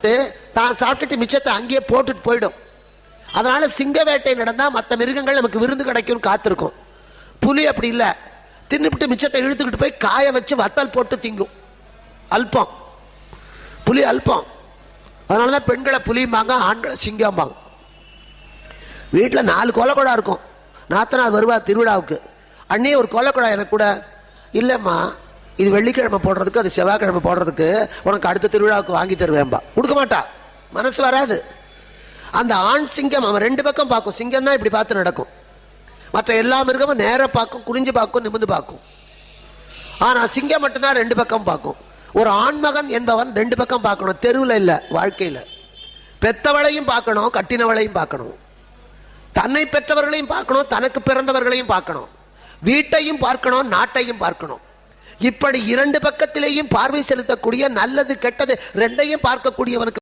தான் சாப்பிட்டுட்டு மிச்சத்தை அங்கேயே போட்டுட்டு போயிடும். அதனால சிங்க வேட்டை நடந்தா மற்ற மிருகங்கள் நமக்கு விருந்து கிடைக்கும் காத்திருக்கும். புலி அப்படி இல்லை, தின்னுபிட்டு மிச்சத்தை இழுத்துக்கிட்டு போய் காய வச்சு வத்தல் போட்டு திங்கும். அல்பம், புலி அல்பம். அதனாலதான் பெண்களை புலிம்பாங்க, ஆண்களை சிங்கம்பாங்க. வீட்டில் 4 கொலைக்குடா இருக்கும். நாத்தனார் வருவா திருவிழாவுக்கு, அண்ணே ஒரு கொலைக்குடா எனக்கு கூட. இல்லைம்மா, இது வெள்ளிக்கிழமை போடுறதுக்கு, அது செவ்வாய்க்கிழமை போடுறதுக்கு, உனக்கு அடுத்த திருவிழாவுக்கு வாங்கி தருவேன்பா. கொடுக்க மாட்டா, மனசு வராது. அந்த ஆண் சிங்கம் அவன் 2 பக்கம் பார்க்கும். சிங்கம் தான் இப்படி பார்த்து நடக்கும். மற்ற எல்லா மிருகமும் நேராக பார்க்கும், குறிஞ்சு பார்க்கும், நிமிந்து பார்க்கும். ஆனால் சிங்கம் மட்டும்தான் 2 பக்கம் பார்க்கும். ஒரு ஆண்மகன் என்பவன் 2 பக்கம் பார்க்கணும். தெருவில் இல்லை, வாழ்க்கையில். பெத்தவளையும் பார்க்கணும், கட்டினவளையும் பார்க்கணும். தன்னை பெற்றவர்களையும் பார்க்கணும், தனக்கு பிறந்தவர்களையும் பார்க்கணும். வீட்டையும் பார்க்கணும், நாட்டையும் பார்க்கணும். இப்படி 2 பக்கத்திலேயும் பார்வை செலுத்தக்கூடிய, நல்லது கெட்டது 2ஐயும் பார்க்கக்கூடியவனுக்கு